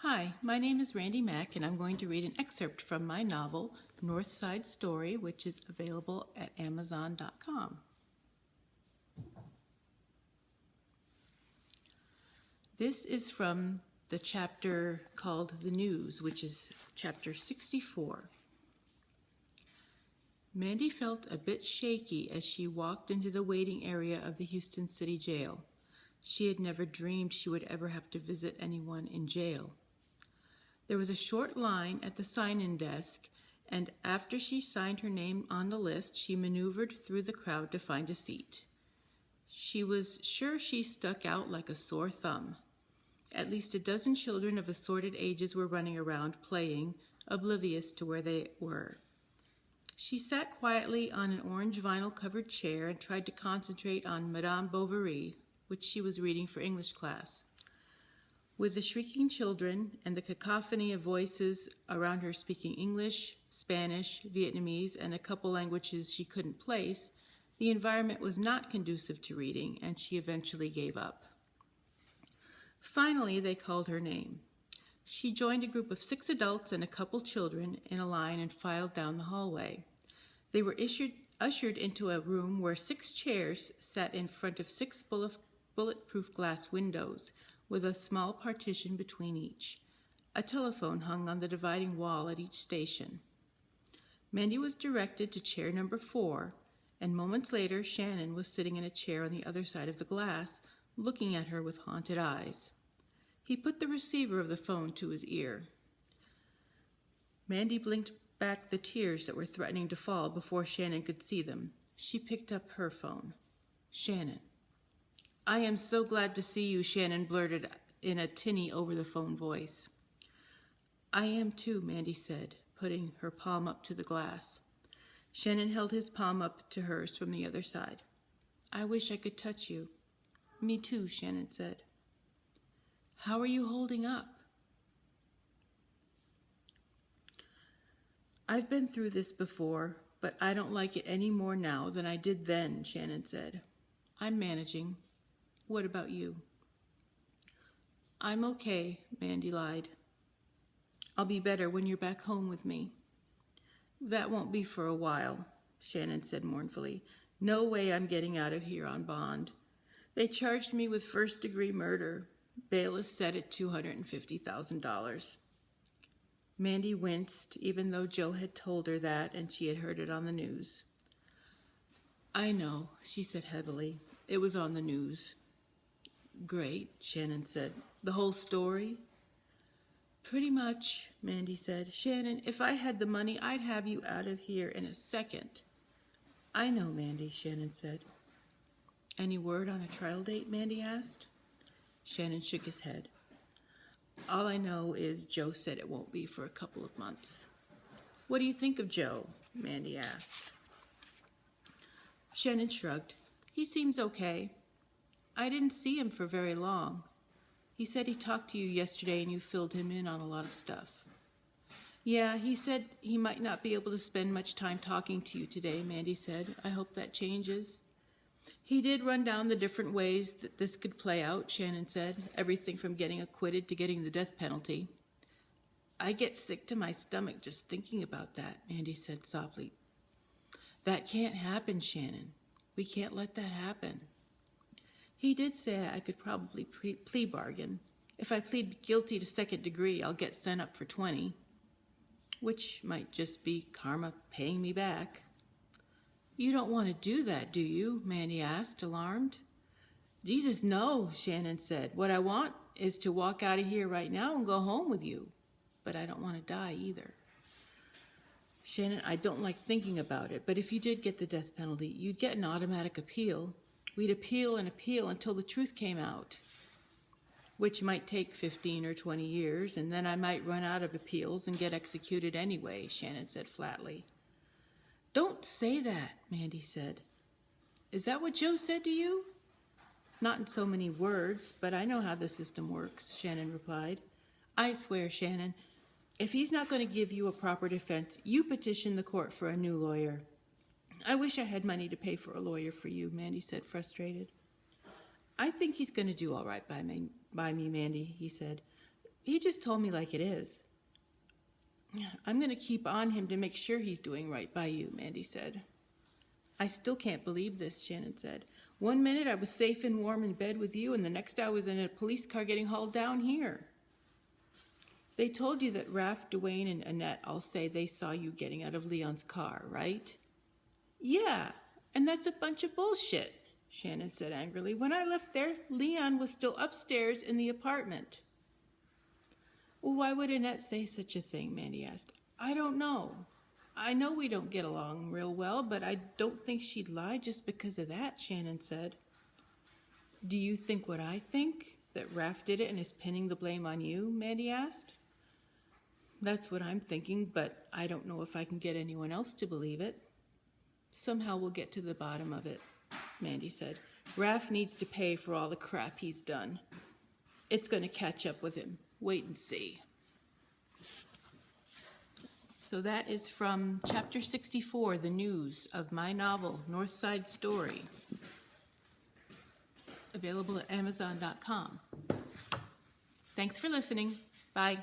Hi, my name is Randy Mack, and I'm going to read an excerpt from my novel, North Side Story, which is available at Amazon.com. This is from the chapter called The News, which is chapter 64. Mandey felt a bit shaky as she walked into the waiting area of the Houston City Jail. She had never dreamed she would ever have to visit anyone in jail. There was a short line at the sign-in desk, and after she signed her name on the list, she maneuvered through the crowd to find a seat. She was sure she stuck out like a sore thumb. At least a dozen children of assorted ages were running around playing, oblivious to where they were. She sat quietly on an orange vinyl-covered chair and tried to concentrate on Madame Bovary, which she was reading for English class. With the shrieking children and the cacophony of voices around her speaking English, Spanish, Vietnamese, and a couple languages she couldn't place, the environment was not conducive to reading, and she eventually gave up. Finally, they called her name. She joined a group of 6 adults and a couple children in a line and filed down the hallway. They were ushered into a room where 6 chairs sat in front of 6 bulletproof glass windows, with a small partition between each. A telephone hung on the dividing wall at each station. Mandey was directed to chair number 4, and moments later, Shannon was sitting in a chair on the other side of the glass, looking at her with haunted eyes. He put the receiver of the phone to his ear. Mandey blinked back the tears that were threatening to fall before Shannon could see them. She picked up her phone. Shannon. "I am so glad to see you," Shannon blurted in a tinny over-the-phone voice. "I am too," Mandey said, putting her palm up to the glass. Shannon held his palm up to hers from the other side. "I wish I could touch you." "Me too," Shannon said. "How are you holding up?" "I've been through this before, but I don't like it any more now than I did then," Shannon said. "I'm managing. What about you?" "I'm okay," Mandey lied. "I'll be better when you're back home with me." "That won't be for a while," Shannon said mournfully. "No way I'm getting out of here on bond. They charged me with first-degree murder. Bail is set at $250,000. Mandey winced, even though Joe had told her that and she had heard it on the news. "I know," she said heavily. "It was on the news." "Great," Shannon said. "The whole story?" "Pretty much," Mandey said. "Shannon, if I had the money, I'd have you out of here in a second." "I know, Mandey," Shannon said. "Any word on a trial date?" Mandey asked. Shannon shook his head. "All I know is Joe said it won't be for a couple of months." "What do you think of Joe?" Mandey asked. Shannon shrugged. "He seems okay. I didn't see him for very long. He said he talked to you yesterday and you filled him in on a lot of stuff." "Yeah, he said he might not be able to spend much time talking to you today," Mandey said. "I hope that changes." "He did run down the different ways that this could play out," Shannon said. "Everything from getting acquitted to getting the death penalty." "I get sick to my stomach just thinking about that," Mandey said softly. "That can't happen, Shannon. We can't let that happen." "He did say I could probably plea bargain. If I plead guilty to second degree, I'll get sent up for 20. Which might just be karma paying me back." "You don't want to do that, do you?" Mandey asked, alarmed. "Jesus, no," Shannon said. "What I want is to walk out of here right now and go home with you. But I don't want to die either." "Shannon, I don't like thinking about it, but if you did get the death penalty, you'd get an automatic appeal. We'd appeal and appeal until the truth came out, which might take 15 or 20 years, and then I might run out of appeals and get executed anyway," Shannon said flatly. "Don't say that," Mandey said. "Is that what Joe said to you?" "Not in so many words, but I know how the system works," Shannon replied. "I swear, Shannon, if he's not going to give you a proper defense, you petition the court for a new lawyer." "I wish I had money to pay for a lawyer for you," Mandey said, frustrated. "I think he's going to do all right by me, Mandey," he said. He just told me like it is. I'm going to keep on him to make sure he's doing right by you, Mandey said. I still can't believe this, Shannon said. 1 minute I was safe and warm in bed with you, and the next I was in a police car getting hauled down here. They told you that Raph, Dwayne, and Annette all say they saw you getting out of Leon's car, right? Yeah, and that's a bunch of bullshit, Shannon said angrily. When I left there, Leon was still upstairs in the apartment. Well, why would Annette say such a thing, Mandey asked. I don't know. I know we don't get along real well, but I don't think she'd lie just because of that, Shannon said. Do you think what I think? That Raph did it and is pinning the blame on you? Mandey asked. That's what I'm thinking, but I don't know if I can get anyone else to believe it. Somehow we'll get to the bottom of it, Mandey said. Raph needs to pay for all the crap he's done. It's going to catch up with him. Wait and see. So that is from Chapter 64, The News, of my novel, North Side Story, available at Amazon.com. Thanks for listening. Bye.